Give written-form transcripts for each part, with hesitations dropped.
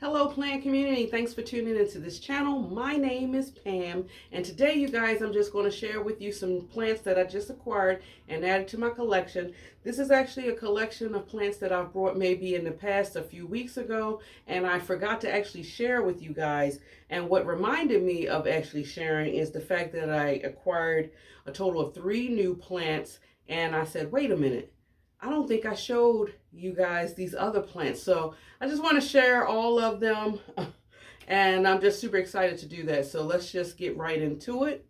Hello plant community, thanks for tuning into this channel. My name is Pam, and today you guys I'm just going to share with you some plants that I just acquired and added to my collection. This is actually a collection of plants that I've brought maybe in the past a few weeks ago, and I forgot to actually share with you guys. And what reminded me of actually sharing is the fact that I acquired a total of 3 new plants, and I said, wait a minute, I don't think I showed you guys these other plants. So I just want to share all of them and I'm just super excited to do that. So let's just get right into it.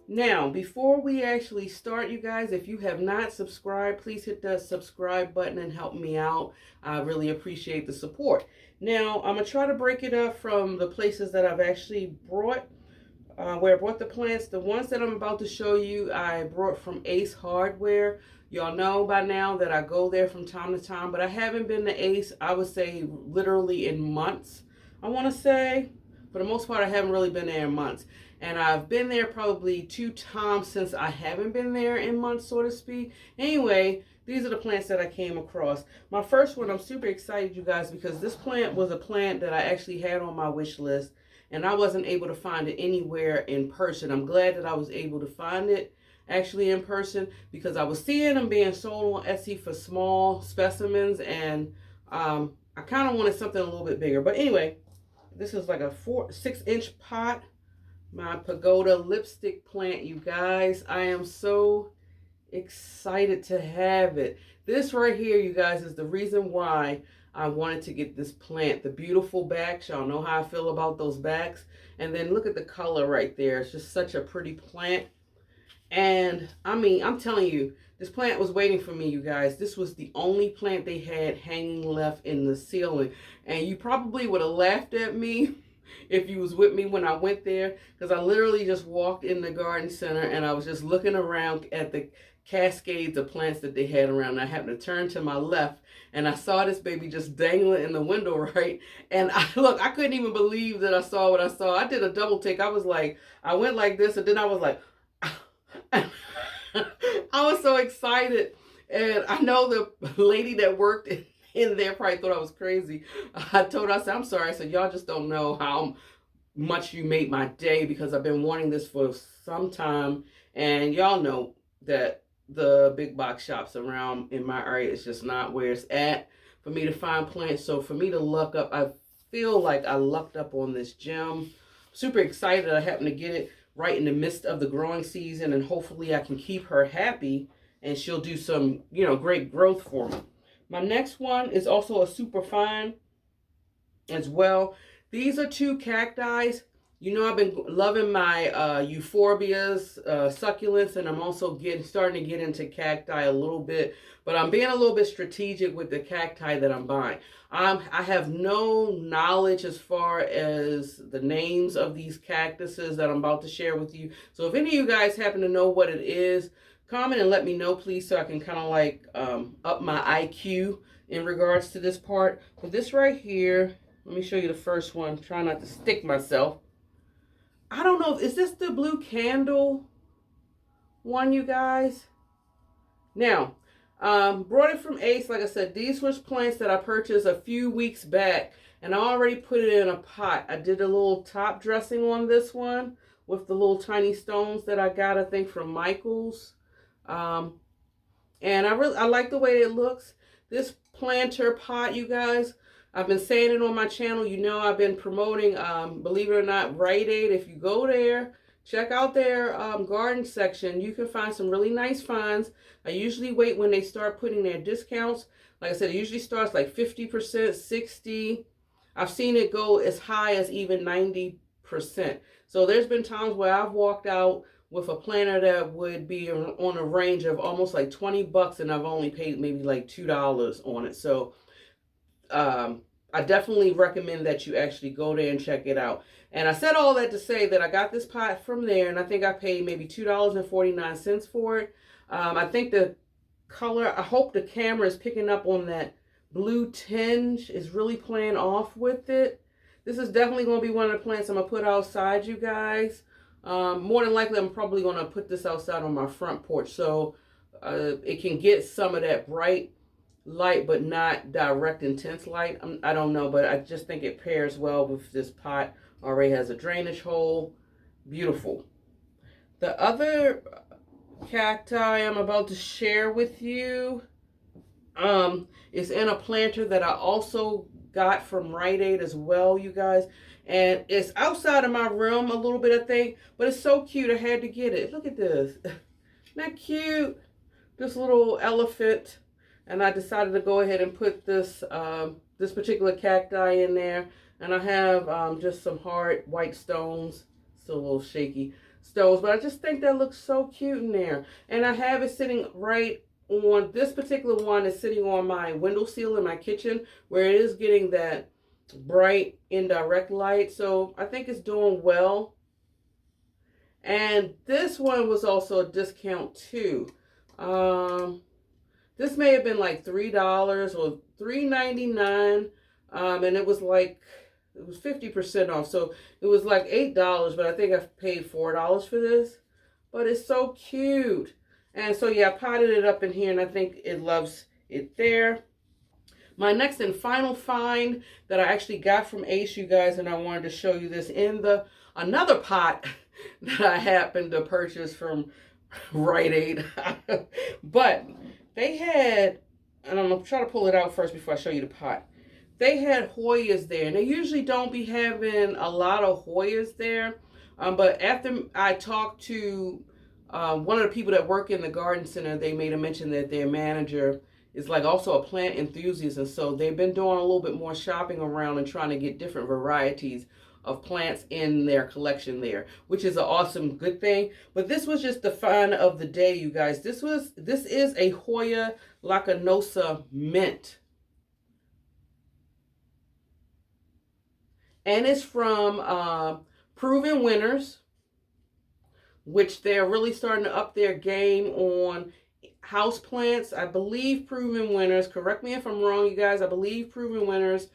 Now, before we actually start, you guys, if you have not subscribed, please hit the subscribe button and help me out. I really appreciate the support. Now, I'm going to try to break it up from the places that I've actually brought, where I brought the plants. The ones that I'm about to show you, I brought from Ace Hardware. Y'all know by now that I go there from time to time, but I haven't been to Ace, I would say, literally in months. I want to say, for the most part, I haven't really been there in months. And I've been there probably 2 times since I haven't been there in months, so to speak. Anyway, these are the plants that I came across. My first one, I'm super excited, you guys, because this plant was a plant that I actually had on my wish list, and I wasn't able to find it anywhere in person. I'm glad that I was able to find it actually in person, because I was seeing them being sold on Etsy for small specimens, and I kind of wanted something a little bit bigger. But anyway, this is like a 6-inch pot. My pagoda lipstick plant, you guys. I am so excited to have it. This right here, you guys, is the reason why I wanted to get this plant. The beautiful backs. Y'all know how I feel about those backs. And then look at the color right there. It's just such a pretty plant. And I mean, I'm telling you, this plant was waiting for me, you guys. This was the only plant they had hanging left in the ceiling. And you probably would have laughed at me if you was with me when I went there, because I literally just walked in the garden center and I was just looking around at the cascades of plants that they had around. I happened to turn to my left and I saw this baby just dangling in the window, right? And I couldn't even believe that I saw what I saw. I did a double take. I was like, I went like this, and then I was like, I was so excited. And I know the lady that worked in there probably thought I was crazy. I told her, I said, I'm sorry. I said, y'all just don't know how much you made my day, because I've been wanting this for some time. And y'all know that the big box shops around in my area is just not where it's at for me to find plants. So for me to luck up, I feel like I lucked up on this gem. Super excited I happened to get it right in the midst of the growing season, and hopefully I can keep her happy and she'll do some, great growth for me. My next one is also a super fine as well. These are 2 cacti. You know, I've been loving my euphorbias, succulents, and I'm also starting to get into cacti a little bit. But I'm being a little bit strategic with the cacti that I'm buying. I have no knowledge as far as the names of these cactuses that I'm about to share with you. So if any of you guys happen to know what it is, comment and let me know, please, so I can kind of like up my IQ in regards to this part. But this right here, let me show you the first one. Try not to stick myself. I don't know, is this the blue candle one, you guys? Now, brought it from Ace. Like I said, these were plants that I purchased a few weeks back, and I already put it in a pot. I did a little top dressing on this one with the little tiny stones that I got, I think, from Michael's. And I like the way it looks. This planter pot, you guys, I've been saying it on my channel. You know, I've been promoting, believe it or not, Rite Aid. If you go there, check out their garden section. You can find some really nice finds. I usually wait when they start putting their discounts. Like I said, it usually starts like 50%, 60%. I've seen it go as high as even 90%. So there's been times where I've walked out with a planter that would be on a range of almost like 20 bucks, and I've only paid maybe like $2 on it. So I definitely recommend that you actually go there and check it out. And I said all that to say that I got this pot from there, and I think I paid maybe $2.49 for it. I think the color, I hope the camera is picking up on that blue tinge, is really playing off with it. This is definitely going to be one of the plants I'm going to put outside, you guys. More than likely, I'm probably going to put this outside on my front porch so it can get some of that bright light, but not direct intense light. I don't know, but I just think it pairs well with this pot. Already has a drainage hole. Beautiful. The other cacti I'm about to share with you is in a planter that I also got from Rite Aid as well, you guys. And it's outside of my room a little bit, I think, but it's so cute. I had to get it. Look at this. Isn't that cute? This little elephant. And I decided to go ahead and put this this particular cacti in there. And I have just some hard white stones. Still a little shaky stones, but I just think that looks so cute in there. And I have it sitting right on, this particular one is sitting on my windowsill in my kitchen, where it is getting that bright indirect light. So I think it's doing well. And this one was also a discount too. This may have been like $3 or $3.99, and it was 50% off. So it was like $8, but I think I paid $4 for this. But it's so cute. And so yeah, I potted it up in here, and I think it loves it there. My next and final find that I actually got from Ace, you guys, and I wanted to show you this in another pot that I happened to purchase from Rite Aid. But they had, and I'm going to try to pull it out first before I show you the pot. They had Hoyas there, and they usually don't be having a lot of Hoyas there. But after I talked to one of the people that work in the garden center, they made a mention that their manager is like also a plant enthusiast, and so they've been doing a little bit more shopping around and trying to get different varieties of plants in their collection there, which is an awesome good thing. But this was just the find of the day, you guys. This is a Hoya Lacosa mint, and it's from Proven Winners, which they're really starting to up their game on house plants. I believe Proven Winners, correct me if I'm wrong, you guys, I believe Proven Winners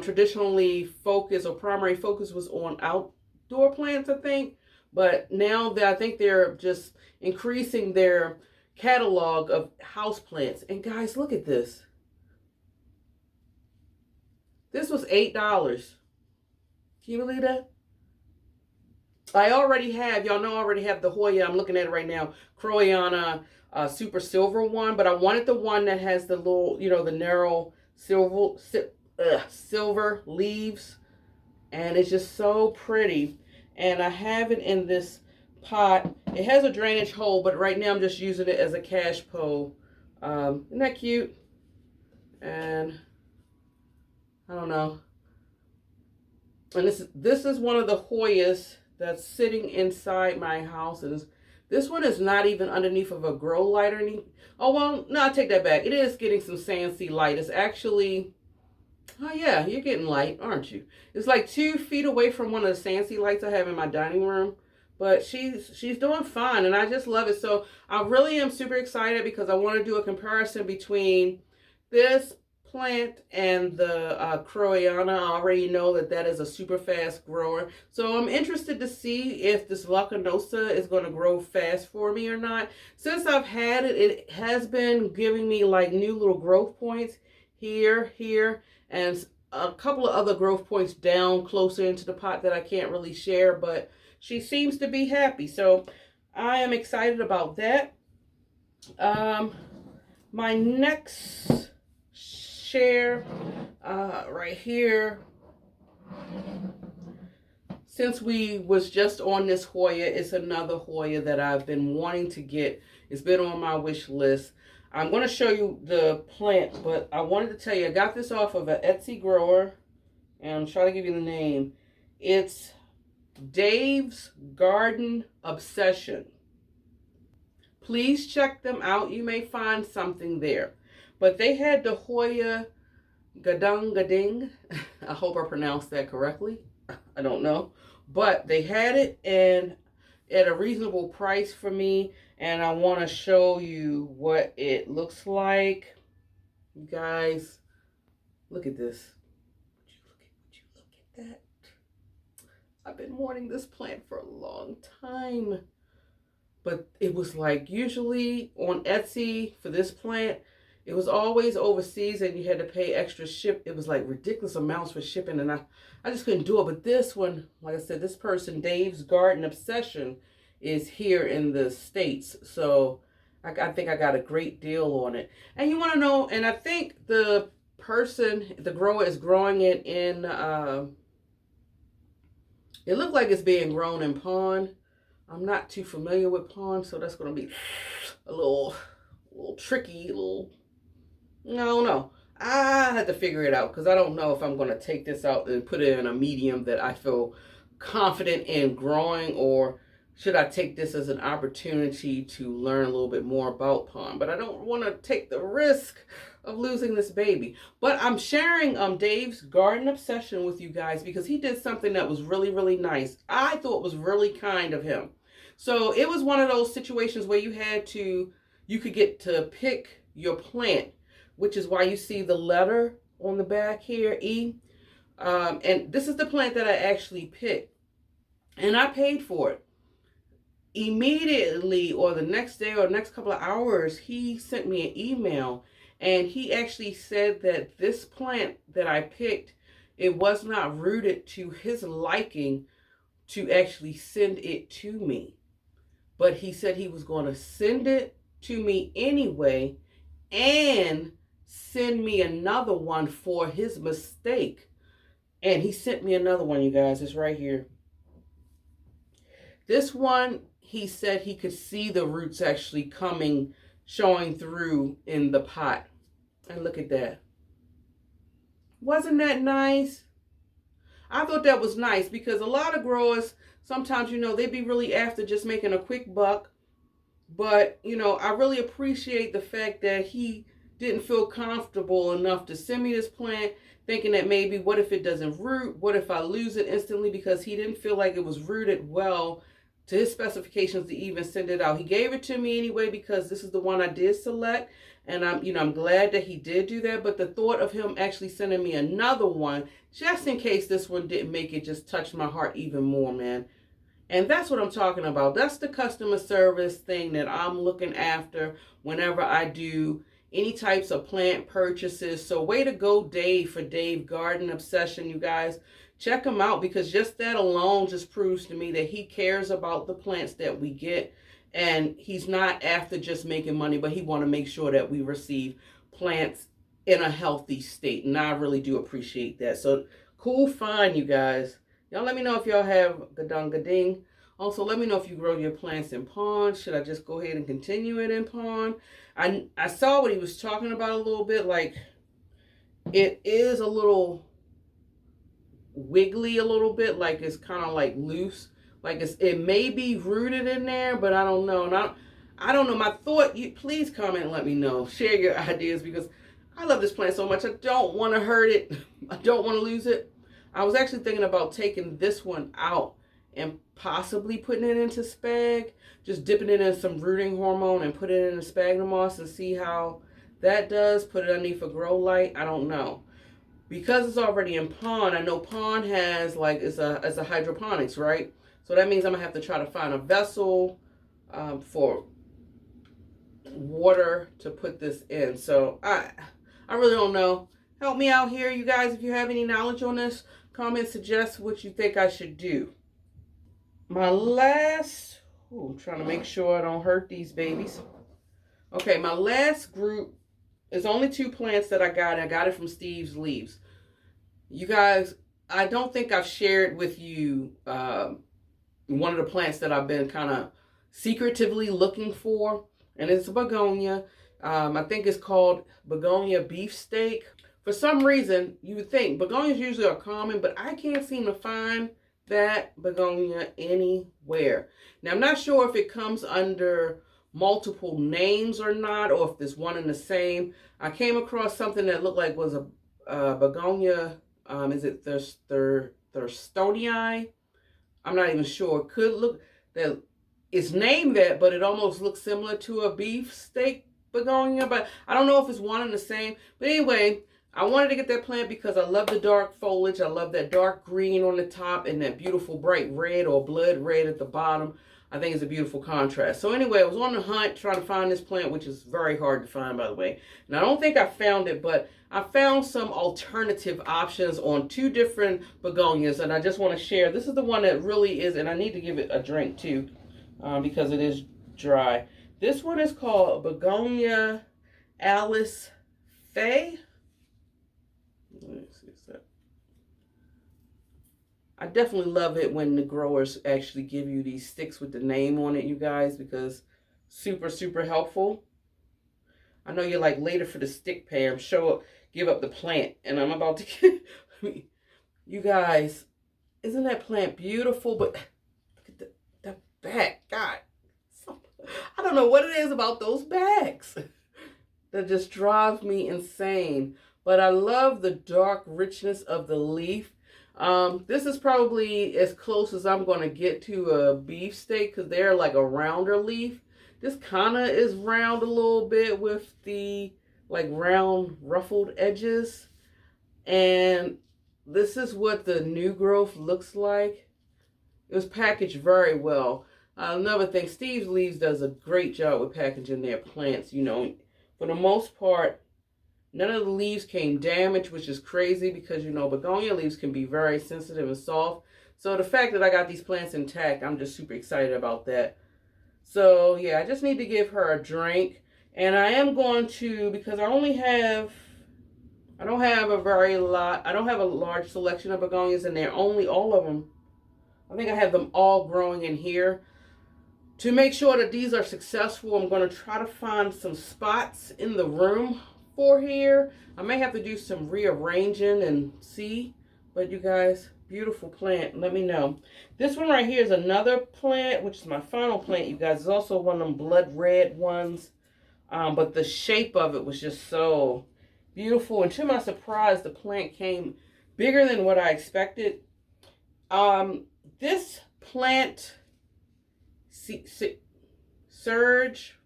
traditionally focus, or primary focus, was on outdoor plants, I think. But now that I think they're just increasing their catalog of house plants. And guys, look at this. This was $8. Can you believe that? I already have, y'all know I already have the Hoya, I'm looking at it right now, Croyana Super Silver one, but I wanted the one that has the little, the narrow silver leaves, and it's just so pretty. And I have it in this pot. It has a drainage hole, but right now I'm just using it as a cash pole. Isn't that cute? And I don't know. And this is one of the Hoyas that's sitting inside my house. And this one is not even underneath of a grow light or anything. Oh, well, no, I take that back. It is getting some Sansi light. It's actually, oh yeah, you're getting light, aren't you? It's like 2 feet away from one of the Sansi lights I have in my dining room. But she's doing fine, and I just love it. So I really am super excited because I want to do a comparison between this plant and the Croyana. I already know that is a super fast grower. So I'm interested to see if this Lacosa is going to grow fast for me or not. Since I've had it, it has been giving me like new little growth points here, and a couple of other growth points down closer into the pot that I can't really share, but she seems to be happy. So I am excited about that. My next share right here, since we was just on this Hoya, it's another Hoya that I've been wanting to get. It's been on my wish list. I'm going to show you the plant, but I wanted to tell you I got this off of an Etsy grower, and I'm trying to give you the name. It's Dave's Garden Obsession. Please check them out. You may find something there. But they had the Hoya Gadangging. I hope I pronounced that correctly. I don't know. But they had it, and at a reasonable price for me. And I want to show you what it looks like. You guys, look at this. Would you look at that? I've been wanting this plant for a long time. But it was like usually on Etsy for this plant, it was always overseas and you had to pay extra ship. It was like ridiculous amounts for shipping and I just couldn't do it. But this one, like I said, this person, Dave's Garden Obsession, is here in the States. So I think I got a great deal on it. And you want to know, and I think the grower is growing it in, it looked like it's being grown in pond. I'm not too familiar with pond, so that's going to be a little tricky, I don't know. I had to figure it out because I don't know if I'm going to take this out and put it in a medium that I feel confident in growing, or should I take this as an opportunity to learn a little bit more about pond. But I don't want to take the risk of losing this baby. But I'm sharing Dave's Garden Obsession with you guys because he did something that was really, really nice. I thought was really kind of him. So it was one of those situations where you could get to pick your plant, which is why you see the letter on the back here, E. And this is the plant that I actually picked. And I paid for it. Immediately, or the next day or next couple of hours, he sent me an email. And he actually said that this plant that I picked, it was not rooted to his liking to actually send it to me. But he said he was going to send it to me anyway and send me another one for his mistake. And he sent me another one, you guys. It's right here. This one, he said he could see the roots actually showing through in the pot. And look at that. Wasn't that nice? I thought that was nice because a lot of growers, sometimes, they be really after just making a quick buck. But, I really appreciate the fact that he didn't feel comfortable enough to send me this plant, thinking that maybe, what if it doesn't root? What if I lose it instantly? Because he didn't feel like it was rooted well to his specifications to even send it out. He gave it to me anyway because this is the one I did select. And I'm glad that he did do that. But the thought of him actually sending me another one, just in case this one didn't make it, just touched my heart even more, man. And that's what I'm talking about. That's the customer service thing that I'm looking after whenever I do any types of plant purchases. So way to go, Dave, for Dave Garden Obsession, you guys. Check him out because just that alone just proves to me that he cares about the plants that we get. And he's not after just making money, but he want to make sure that we receive plants in a healthy state. And I really do appreciate that. So cool find, you guys. Y'all let me know if y'all have Gadangging. Also, let me know if you grow your plants in pond. Should I just go ahead and continue it in pond? I saw what he was talking about a little bit. Like, it is a little wiggly a little bit. Like, it's kind of like loose. Like, it may be rooted in there, but I don't know. And I don't know. My thought, please comment and let me know. Share your ideas because I love this plant so much. I don't want to hurt it. I don't want to lose it. I was actually thinking about taking this one out and possibly putting it into spag. Just dipping it in some rooting hormone and put it in the sphagnum moss and see how that does. Put it underneath a grow light. I don't know. Because it's already in pond, I know pond has it's a hydroponics, right? So that means I'm gonna have to try to find a vessel for water to put this in. So I really don't know. Help me out here, you guys, if you have any knowledge on this. Comment, suggest what you think I should do. My last, I'm trying to make sure I don't hurt these babies. Okay, my last group is only 2 plants that I got. I got it from Steve's Leaves. You guys, I don't think I've shared with you one of the plants that I've been kind of secretively looking for, and it's a begonia. I think it's called begonia beefsteak. For some reason, you would think begonias usually are common, but I can't seem to find that begonia anywhere. Now, I'm not sure if it comes under multiple names or not, or if there's one and the same. I came across something that looked like was a begonia. Is it Thurstonii? I'm not even sure. It could look that it's named that, but it almost looks similar to a beefsteak begonia. But I don't know if it's one and the same. But anyway, I wanted to get that plant because I love the dark foliage. I love that dark green on the top and that beautiful bright red or blood red at the bottom. I think it's a beautiful contrast. So anyway, I was on the hunt trying to find this plant, which is very hard to find, by the way. And I don't think I found it, but I found some alternative options on 2 different begonias, and I just want to share. This is the one that really is, and I need to give it a drink too, because it is dry. This one is called Begonia Alice Faye. I definitely love it when the growers actually give you these sticks with the name on it, you guys, because super, super helpful. I know you're like later for the stick, Pam. Give up the plant. And I'm about to get, you guys, isn't that plant beautiful? But look at the back. God, I don't know what it is about those bags that just drives me insane. But I love the dark richness of the leaf. This is probably as close as I'm going to get to a beefsteak because they're like a rounder leaf. This kind of is round a little bit with the like round ruffled edges. And this is what the new growth looks like. It was packaged very well. Another thing, Steve's Leaves does a great job with packaging their plants. You know, for the most part, none of the leaves came damaged, which is crazy because, you know, begonia leaves can be very sensitive and soft. So the fact that I got these plants intact, I'm just super excited about that. So, yeah, I just need to give her a drink. And I am going to, because I don't have a large selection of begonias, and they're only all of them. I think I have them all growing in here. To make sure that these are successful, I'm going to try to find some spots in the room for here. I may have to do some rearranging and see. But you guys, beautiful plant. Let me know. This one right here is another plant, which is my final plant, you guys. It's also one of them blood red ones. But the shape of it was just so beautiful. And to my surprise, the plant came bigger than what I expected. This plant, Surge,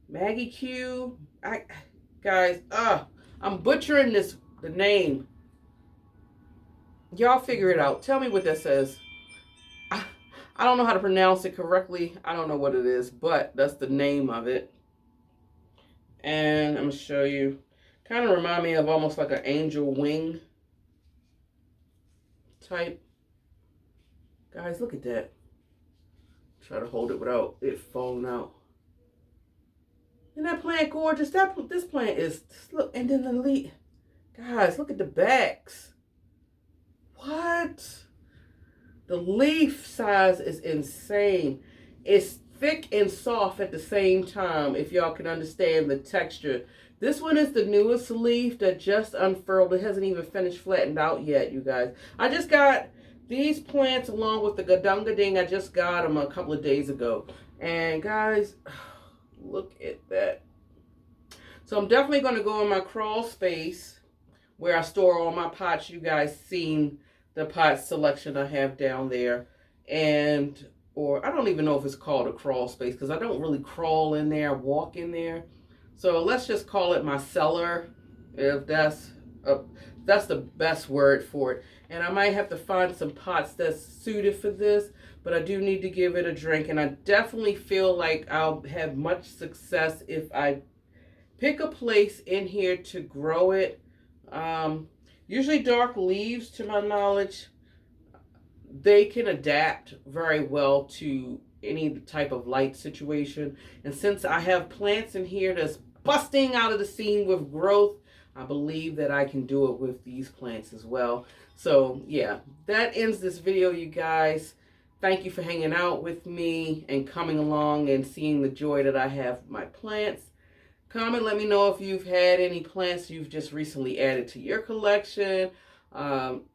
Maggie Q, guys, I'm butchering the name. Y'all figure it out. Tell me what that says. I don't know how to pronounce it correctly. I don't know what it is, but that's the name of it. And I'm going to show you. Kind of remind me of almost like an angel wing type. Guys, look at that. Try to hold it without it falling out. Isn't that plant gorgeous? This plant is, look, and then the leaf. Guys, look at the backs. What? The leaf size is insane. It's thick and soft at the same time, if y'all can understand the texture. This one is the newest leaf that just unfurled. It hasn't even finished flattened out yet, you guys. I just got these plants along with the Gadangging. I just got them a couple of days ago. And guys, look at that. So I'm definitely going to go in my crawl space where I store all my pots. You guys seen the pot selection I have down there. Or I don't even know if it's called a crawl space because I don't really crawl in there, walk in there. So let's just call it my cellar, if that's the best word for it. And I might have to find some pots that's suited for this, but I do need to give it a drink. And I definitely feel like I'll have much success if I pick a place in here to grow it. Usually dark leaves, to my knowledge, they can adapt very well to any type of light situation. And since I have plants in here that's busting out of the seam with growth, I believe that I can do it with these plants as well. So yeah, that ends this video, you guys. Thank you for hanging out with me and coming along and seeing the joy that I have with my plants. Comment, let me know if you've had any plants you've just recently added to your collection.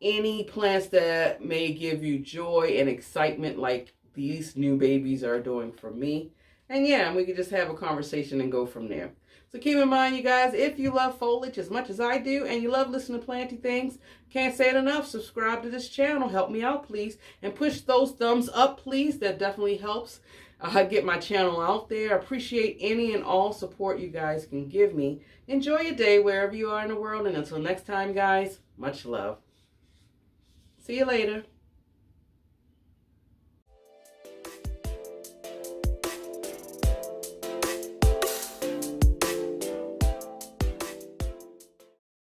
Any plants that may give you joy and excitement like these new babies are doing for me. And yeah, we can just have a conversation and go from there. So keep in mind, you guys, if you love foliage as much as I do and you love listening to planty things, can't say it enough, subscribe to this channel. Help me out, please. And push those thumbs up, please. That definitely helps. get my channel out there. I appreciate any and all support you guys can give me. Enjoy your day wherever you are in the world. And until next time, guys, much love. See you later.